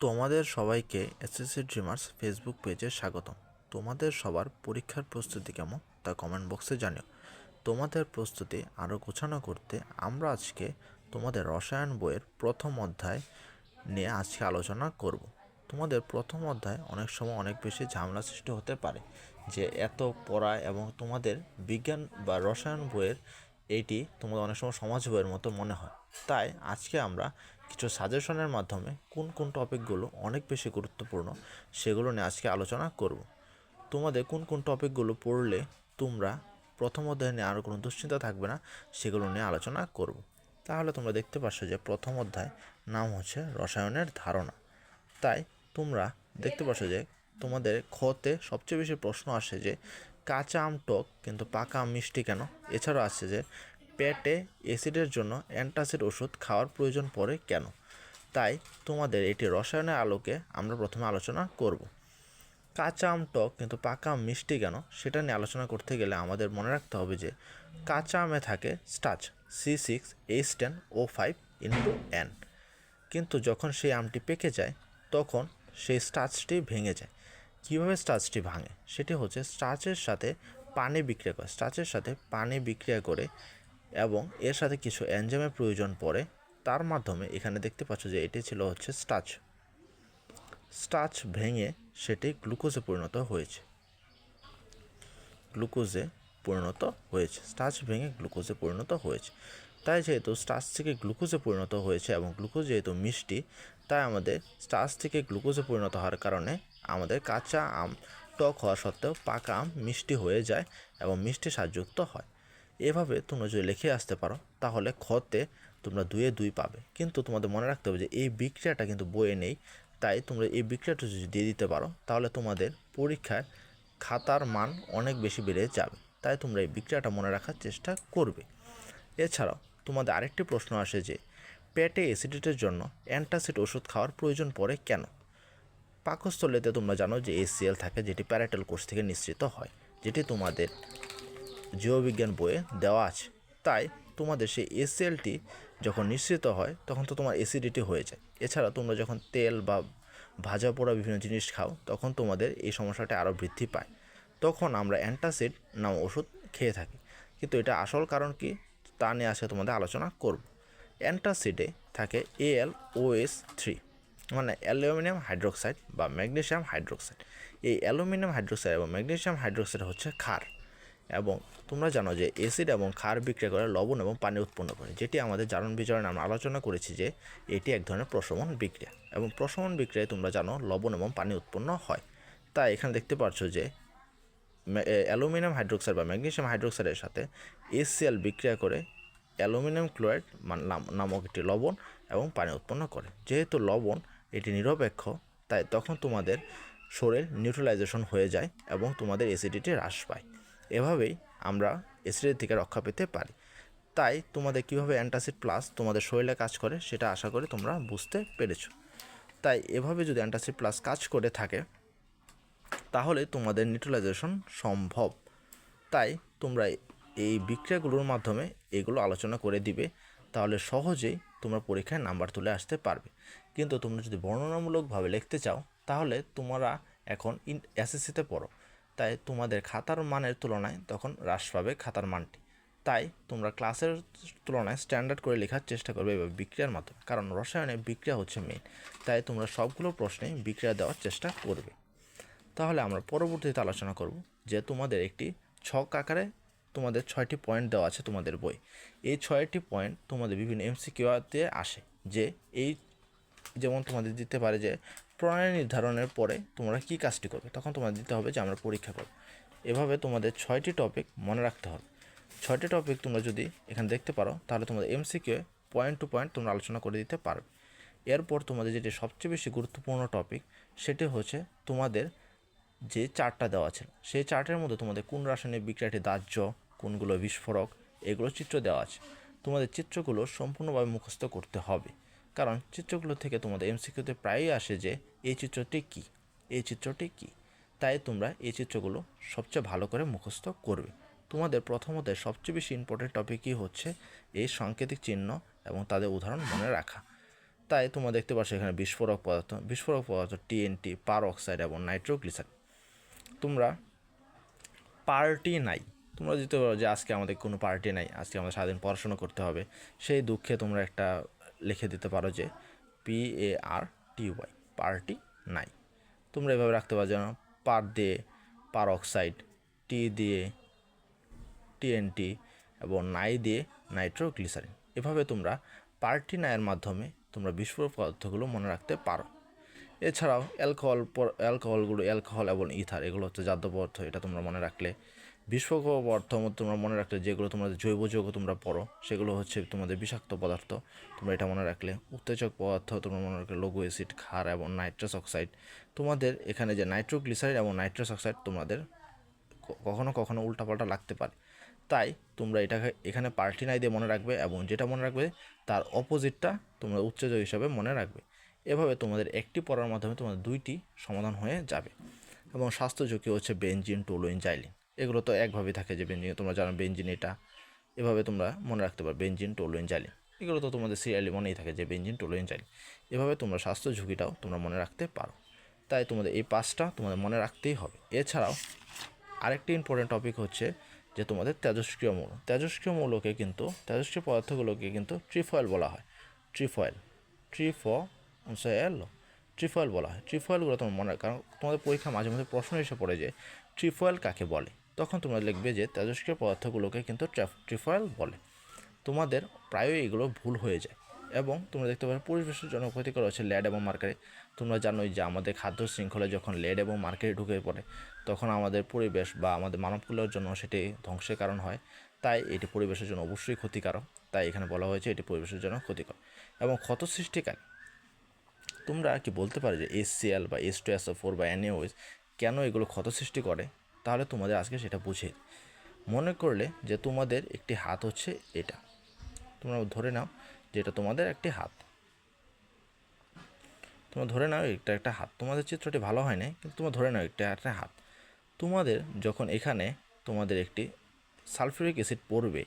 তোমাদের সবাইকে SSC dreamers Facebook পেজে স্বাগতম। তোমাদের সবার পরীক্ষার প্রস্তুতি কেমন তা কমেন্ট বক্সে জানিও। তোমাদের প্রস্তুতি আরও গোছানো করতে আমরা আজকে তোমাদের রসায়ন বইয়ের প্রথম অধ্যায় নিয়ে আজকে আলোচনা করব। তোমাদের প্রথম অধ্যায় অনেক সময় অনেক বেশি ঝামেলা সৃষ্টি হতে পারে, যে এত পড়া এবং তোমাদের বিজ্ঞান বা রসায়ন বইয়ের এইটি তোমাদের অনেক সময় সমাজ বইয়ের মতো মনে হয়। তাই আজকে আমরা কিছু সাজেশনের মাধ্যমে কোন কোন টপিকগুলো অনেক বেশি গুরুত্বপূর্ণ সেগুলো নিয়ে আজকে আলোচনা করব। তোমাদের কোন কোন টপিকগুলো পড়লে তোমরা প্রথম অধ্যায় নিয়ে আরও কোনো দুশ্চিন্তা থাকবে না সেগুলো নিয়ে আলোচনা করব। তাহলে তোমরা দেখতে পাচ্ছ যে প্রথম অধ্যায় নাম হচ্ছে রসায়নের ধারণা। তাই তোমরা দেখতে পাচ্ছ যে তোমাদের খতে সবচেয়ে বেশি প্রশ্ন আসে যে কাঁচা আম টক কিন্তু পাকা আম মিষ্টি কেন। এছাড়াও আছে যে পেটে অ্যাসিডের জন্য অ্যান্টাসিড ওষুধ খাওয়ার প্রয়োজন পড়ে কেন। তাই তোমাদের এটি রসায়নের আলোকে আমরা প্রথমে আলোচনা করব। কাঁচা আম টক কিন্তু পাকা আম মিষ্টি কেন সেটা নিয়ে আলোচনা করতে গেলে আমাদের মনে রাখতে হবে যে কাঁচা আমে থাকে স্টার্চ C6H10O5N, কিন্তু যখন সেই আমটি পেকে যায় তখন সেই স্টার্চটি ভেঙে যায়। কীভাবে স্টার্চটি ভাঙে সেটি হচ্ছে স্টার্চের সাথে পানি বিক্রিয়া করে এবং এর সাথে কিছু এনজাইমের প্রয়োজন পড়ে। তার মাধ্যমে এখানে দেখতে পাচ্ছ যে এটি ছিল হচ্ছে স্টার্চ ভেঙে সেটি গ্লুকোজে পরিণত হয়েছে। স্টার্চ ভেঙে গ্লুকোজে পরিণত হয়েছে। তাই যেহেতু স্টার্চ থেকে গ্লুকোজে পরিণত হয়েছে এবং গ্লুকোজ যেহেতু মিষ্টি, তাই আমাদের স্টার্চ থেকে গ্লুকোজে পরিণত হওয়ার কারণে আমাদের কাঁচা আম টক হওয়া সত্ত্বেও পাকা আম মিষ্টি হয়ে যায় এবং মিষ্টি স্বাদযুক্ত হয়। এভাবে তোমরা যদি লিখে আসতে পারো তাহলে খতে তোমরা 2-এ 2 পাবে। কিন্তু তোমাদের মনে রাখতে হবে যে এই বিক্রিয়াটা কিন্তু বইয়ে নেই। তাই তোমরা এই বিক্রিয়াটা যদি দিয়ে দিতে পারো তাহলে তোমাদের পরীক্ষায় খাতার মান অনেক বেশি বেড়ে যাবে। তাই তোমরা এই বিক্রিয়াটা মনে রাখার চেষ্টা করবে। এছাড়াও তোমাদের আরেকটি প্রশ্ন আসে যে পেটে অ্যাসিডিটির জন্য অ্যান্টাসিড ওষুধ খাওয়ার প্রয়োজন পড়ে কেন। পাকস্থলীতে তোমরা জানো যে HCl থাকে, যেটি প্যারাটাল কোষ থেকে নিঃসৃত হয়, যেটি তোমাদের জীববিজ্ঞান বইয়ে দেওয়া আছে। তাই তোমাদের সেই HClটি যখন নিঃসৃত হয় তখন তো তোমার অ্যাসিডিটি হয়ে যায়। এছাড়া তোমরা যখন তেল বা ভাজা পোড়া বিভিন্ন জিনিস খাও তখন তোমাদের এই সমস্যাটা আরও বৃদ্ধি পায়। তখন আমরা অ্যান্টাসিড নাম ওষুধ খেয়ে থাকি। কিন্তু এটা আসল কারণ কি তা নিয়ে আজকে তোমাদের আলোচনা করব। অ্যান্টাসিডে থাকে AlOH3, মানে অ্যালুমিনিয়াম হাইড্রোক্সাইড বা ম্যাগনেসিয়াম হাইড্রোক্সাইড। এই অ্যালুমিনিয়াম হাইড্রোক্সাইড এবং ম্যাগনেসিয়াম হাইড্রোক্সাইড হচ্ছে ক্ষার। এবং তোমরা জানো যে অ্যাসিড এবং ক্ষার বিক্রিয়া করে লবণ এবং পানি উৎপন্ন করে, যেটি আমাদের জারণ বিজারণে আমরা আলোচনা করেছি যে এটি এক ধরনের প্রশমন বিক্রিয়া। এবং প্রশমন বিক্রিয়ায় তোমরা জানো লবণ এবং পানি উৎপন্ন হয়। তাই এখানে দেখতে পাচ্ছ যে অ্যালুমিনিয়াম হাইড্রোক্সাইড বা ম্যাগনেসিয়াম হাইড্রোক্সাইডের সাথে HCl বিক্রিয়া করে অ্যালুমিনিয়াম ক্লোরাইড নামক একটি লবণ এবং পানি উৎপন্ন করে। যেহেতু লবণ এটি নিরপেক্ষ, তাই তখন তোমাদের শরীর নিউট্রালাইজেশন হয়ে যায় এবং তোমাদের অ্যাসিডিটি হ্রাস পায়। এভাবেই আমরা অ্যাসিডিটি থেকে রক্ষা পেতে পারি। তাই তোমাদের কীভাবে অ্যান্টাসিড প্লাস তোমাদের শরীরে কাজ করে সেটা আশা করি তোমরা বুঝতে পেরেছো। তাই এভাবে যদি অ্যান্টাসিড প্লাস কাজ করে থাকে তাহলে তোমাদের নিউট্রালাইজেশন সম্ভব। তাই তোমরা এই বিক্রিয়াগুলোর মাধ্যমে এগুলো আলোচনা করে দিবে, তাহলে সহজেই তোমরা পরীক্ষায় নাম্বার তুলে আসতে পারবে। কিন্তু তোমরা যদি বর্ণনামূলকভাবে লিখতে চাও তাহলে তোমরা এখন এসএসসিতে পড়ো, তাই তোমাদের খাতার মানের তুলনায় তখন হ্রাস পাবে খাতার মানটি। তাই তোমরা ক্লাসের তুলনায় স্ট্যান্ডার্ড করে লেখার চেষ্টা করবে এবার বিক্রিয়ার মাধ্যমে, কারণ রসায়নে বিক্রিয়া হচ্ছে মেইন। তাই তোমরা সবগুলো প্রশ্নেই বিক্রিয়া দেওয়ার চেষ্টা করবে। তাহলে আমরা পরবর্তীতে আলোচনা করব যে তোমাদের একটি ছক আকারে তোমাদের 6টি পয়েন্ট দেওয়া আছে তোমাদের বই। এই 6টি পয়েন্ট তোমাদের বিভিন্ন MCQতে আসে, যে এই যেমন তোমাদের দিতে পারে যে প্রণালী নির্ধারণের পরে তোমরা কী কাজটি করবে, তখন তোমাদের দিতে হবে যে আমরা পরীক্ষা করব। এভাবে তোমাদের 6টি টপিক মনে রাখতে হবে। 6টি টপিক তোমরা যদি এখানে দেখতে পারো তাহলে তোমাদের MCQ পয়েন্ট টু পয়েন্ট তোমরা আলোচনা করে দিতে পারবে। এরপর তোমাদের যেটি সবচেয়ে বেশি গুরুত্বপূর্ণ টপিক সেটি হচ্ছে তোমাদের যে চার্টটা দেওয়া ছিল, সেই চার্টের মধ্যে তোমাদের কোন রাসায়নিক বিক্রিয়াটি দাহ্য, কোনগুলো বিস্ফোরক, এগুলো চিত্র দেওয়া আছে। তোমাদের চিত্রগুলো সম্পূর্ণভাবে মুখস্থ করতে হবে, কারণ চিত্রগুলো থেকে তোমাদের MCQতে প্রায়ই আসে যে এই চিত্রটি কী। তাই তোমরা এই চিত্রগুলো সবচেয়ে ভালো করে মুখস্থ করবে। তোমাদের প্রথমত সবচেয়ে বেশি ইম্পর্টেন্ট টপিকই হচ্ছে এই সাংকেতিক চিহ্ন এবং তাদের উদাহরণ মনে রাখা। তাই তোমরা দেখতে পাচ্ছ এখানে বিস্ফোরক পদার্থ টিএনটি, পার অক্সাইড এবং নাইট্রোগ্লিসারিন। তোমরা পার্টি নাই, তোমরা যেতে পারো যে আজকে আমাদের কোনো পার্টি নাই, আজকে আমাদের সারাদিন পড়াশোনা করতে হবে, সেই দুঃখে তোমরা একটা লিখে দিতে পারো যে PARTY, পার্টি নাই। তোমরা এভাবে রাখতে পারো যেন পার দিয়ে পার অক্সাইড, টি দিয়ে টিএনটি এবং নাই দিয়ে নাইট্রোগ্লিসারিন। এভাবে তোমরা পার্টি নাইয়ের মাধ্যমে তোমরা বিস্ফোরক পদার্থগুলো মনে রাখতে পারো। এছাড়াও অ্যালকোহল এবং ইথার, এগুলো হচ্ছে জাদ্য পদার্থ, এটা তোমরা মনে রাখলে। বিস্ফোরক পদার্থ তোমরা মনে রাখলে যেগুলো তোমাদের জৈব যৌগ তোমরা পড়ো, সেগুলো হচ্ছে তোমাদের বিষাক্ত পদার্থ, তোমরা এটা মনে রাখলে। উত্তেজক পদার্থ তোমরা মনে রাখলে লঘু অ্যাসিড, ক্ষার এবং নাইট্রাস অক্সাইড। তোমাদের এখানে যে নাইট্রোগ্লিসারিন এবং নাইট্রাস অক্সাইড তোমাদের কখনো কখনো উল্টাপাল্টা লাগতে পারে, তাই তোমরা এটাকে এখানে পার্টি নাই দিয়ে মনে রাখবে এবং যেটা মনে রাখবে তার অপোজিটটা তোমরা উত্তেজক হিসাবে মনে রাখবে। এভাবে তোমাদের একটি পড়ার মাধ্যমে তোমাদের দুইটি সমাধান হয়ে যাবে। এবং স্বাস্থ্য ঝুঁকি হচ্ছে বেনজিন, টলুইন, জাইলিন, এগুলো তো একভাবেই থাকে যে বেনজিন, তোমরা জানো বেনজিন এটা, এভাবে তোমরা মনে রাখতে পারো বেনজিন, টলুইন, জাইলিন, এগুলো তো তোমাদের সিরিয়ালি মনেই থাকে যে বেনজিন, টলুইন, জাইলিন। এভাবে তোমরা স্বাস্থ্য ঝুঁকিটাও তোমরা মনে রাখতে পারো। তাই তোমাদের এই পাঁচটা তোমাদের মনে রাখতেই হবে। এছাড়াও আরেকটি ইম্পর্টেন্ট টপিক হচ্ছে যে তোমাদের তেজস্ক্রিয় মৌল। তেজস্ক্রিয় মৌলকে কিন্তু, তেজস্ক্রিয় পদার্থগুলোকে কিন্তু ট্রিফয়েল বলা হয়। ট্রিফয়েল বলা হয়। ট্রিফয়েলগুলো তোমার মনে, কারণ তোমাদের পরীক্ষা মাঝে মাঝে প্রশ্ন এসে পড়ে যে ট্রিফয়েল কাকে বলে, তখন তোমরা লিখবে যে তেজস্ক্রিয় পদার্থগুলোকে কিন্তু ট্রিফয়েল বলে। তোমাদের প্রায়ই এগুলো ভুল হয়ে যায়। এবং তোমরা দেখতে পাবে পরিবেশের জন্য ক্ষতিকর হচ্ছে লেড এবং মার্কারি। তোমরা জানোই যে আমাদের খাদ্য শৃঙ্খলে যখন লেড এবং মার্কারি ঢুকে পড়ে, তখন আমাদের পরিবেশ বা আমাদের মানবকুলের জন্য সেটি ধ্বংসের কারণ হয়। তাই এটি পরিবেশের জন্য অবশ্যই ক্ষতিকারক। তাই এখানে বলা হয়েছে এটি পরিবেশের জন্য ক্ষতিকর এবং ক্ষত সৃষ্টিকারী। তোমরা কি বলতে পারো যে HCl বা H2SO4 বা NaOH কেন এগুলো ক্ষত সৃষ্টি করে? তাহলে তোমাদের আজকে সেটা বুঝে মনে করলে যে তোমাদের একটি হাত হচ্ছে এটা, তোমরা ধরে নাও যে এটা তোমাদের একটি হাত, তোমরা ধরে নাও এটা একটা হাত। তোমাদের চিত্রটি ভালো হয় না, কিন্তু তোমরা ধরে নাও এটা একটা হাত। তোমাদের যখন এখানে তোমাদের একটি সালফিউরিক অ্যাসিড পড়বে,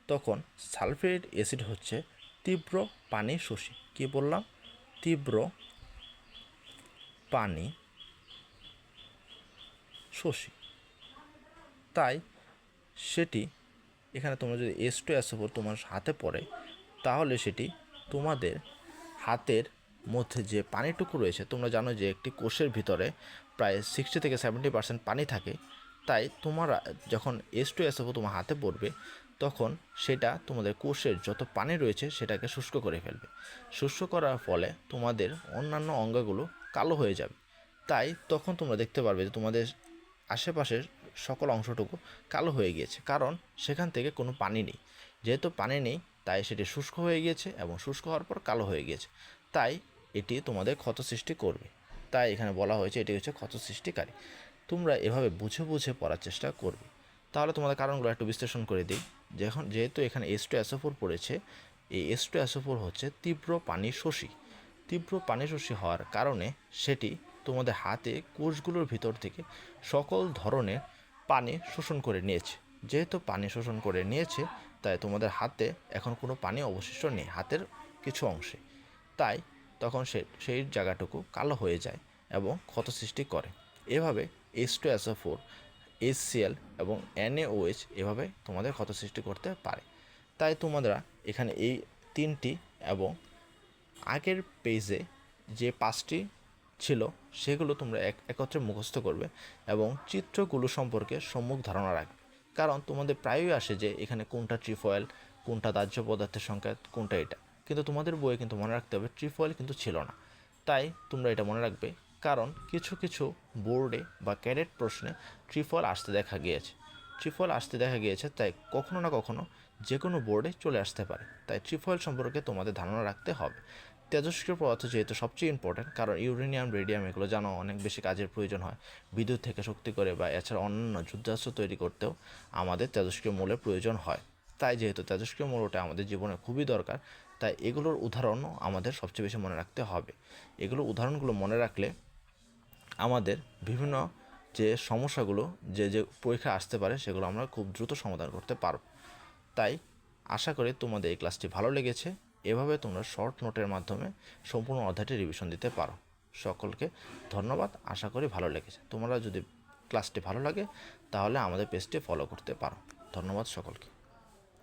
তখন সালফিউরিক অ্যাসিড হচ্ছে তীব্র পানি শোষী। কী বললাম? তীব্র পানি শোষী। তাই সেটি এখানে তোমরা যদি H2SO4 তোমার হাতে পড়ে, তাহলে সেটি তোমাদের হাতের মধ্যে যে পানিটুকু রয়েছে, তোমরা জানো যে একটি কোষের ভিতরে প্রায় 60 থেকে 70% পানি থাকে। তাই তোমরা যখন H2SO4 তোমার হাতে পড়বে, তখন সেটা তোমাদের কোষের যত পানি রয়েছে সেটাকে শুষ্ক করে ফেলবে। শুষ্ক করার ফলে তোমাদের অন্যান্য অঙ্গগুলো কালো হয়ে যাবে। তাই তখন তোমরা দেখতে পারবে যে তোমাদের আশেপাশের সকল অংশটুকু কালো হয়ে গিয়েছে, কারণ সেখান থেকে কোনো পানি নেই। যেহেতু পানি নেই, তাই সেটি শুষ্ক হয়ে গিয়েছে এবং শুষ্ক হওয়ার পর কালো হয়ে গিয়েছে। তাই এটি তোমাদের ক্ষত সৃষ্টি করবে। তাই এখানে বলা হয়েছে এটি হচ্ছে ক্ষত সৃষ্টিকারী। তোমরা এভাবে বুঝে বুঝে পড়ার চেষ্টা করবে। তাহলে তোমাদের কারণগুলো একটু বিশ্লেষণ করে দিই। যেহেতু এখানে H2SO4 পড়েছে, এই H2SO4 হচ্ছে তীব্র পানি শোষী। তীব্র পানি শোষী হওয়ার কারণে সেটি তোমাদের হাতে কোষগুলোর ভিতর থেকে সকল ধরনের পানি শোষণ করে নিয়েছে। যেহেতু পানি শোষণ করে নিয়েছে, তাই তোমাদের হাতে এখন কোনো পানি অবশিষ্ট নেই হাতের কিছু অংশে। তাই তখন সেই জায়গাটুকু কালো হয়ে যায় এবং ক্ষত সৃষ্টি করে। এভাবে H2SO4, HCl এবং NaOH এভাবে তোমাদের ক্ষত সৃষ্টি করতে পারে। তাই তোমরা এখানে এই তিনটি এবং আগের পেজে যে পাঁচটি ছিল সেগুলো তোমরা একত্রে মুখস্থ করবে এবং চিত্রগুলো সম্পর্কে সম্যক ধারণা রাখবে। কারণ তোমাদের প্রায়ই আসে যে এখানে কোনটা ট্রিফয়েল, কোনটা দাহ্য পদার্থের সংখ্যা, কোনটা এটা, কিন্তু তোমাদের বইয়ে কিন্তু মনে রাখতে হবে ট্রিফয়েল কিন্তু ছিল না। তাই তোমরা এটা মনে রাখবে, কারণ কিছু কিছু বোর্ডে বা ক্যাডেট প্রশ্নে ট্রিফয়েল আসতে দেখা গিয়েছে। তাই কখনো না কখনো যে কোনো বোর্ডে চলে আসতে পারে। তাই ট্রিফয়েল সম্পর্কে তোমাদের ধারণা রাখতে হবে। তেজস্ক্রিয় পদার্থ যেহেতু সবচেয়ে ইম্পর্টেন্ট, কারণ ইউরেনিয়াম, রেডিয়াম এগুলো জানো অনেক বেশি কাজের প্রয়োজন হয়। বিদ্যুৎ থেকে শক্তি করে বা এছাড়া অন্যান্য যুদ্ধাস্ত্র তৈরি করতেও আমাদের তেজস্ক্রিয় মৌলের প্রয়োজন হয়। তাই যেহেতু তেজস্ক্রিয় মৌলটা আমাদের জীবনে খুবই দরকার, তাই এগুলোর উদাহরণও আমাদের সবচেয়ে বেশি মনে রাখতে হবে। এগুলো উদাহরণগুলো মনে রাখলে আমাদের বিভিন্ন যে সমস্যাগুলো যে পরীক্ষা আসতে পারে সেগুলো আমরা খুব দ্রুত সমাধান করতে পারব। তাই আশা করি তোমাদের এই ক্লাসটি ভালো লেগেছে এভাবে তোমরা শর্ট নোটের মাধ্যমে সম্পূর্ণ অধ্যায়টি রিভিশন দিতে পারো। সকলকে ধন্যবাদ, আশা করি ভালো লেগেছে। তোমরা যদি ক্লাসটি ভালো লাগে তাহলে আমাদের পেজটি ফলো করতে পারো। ধন্যবাদ সকলকে।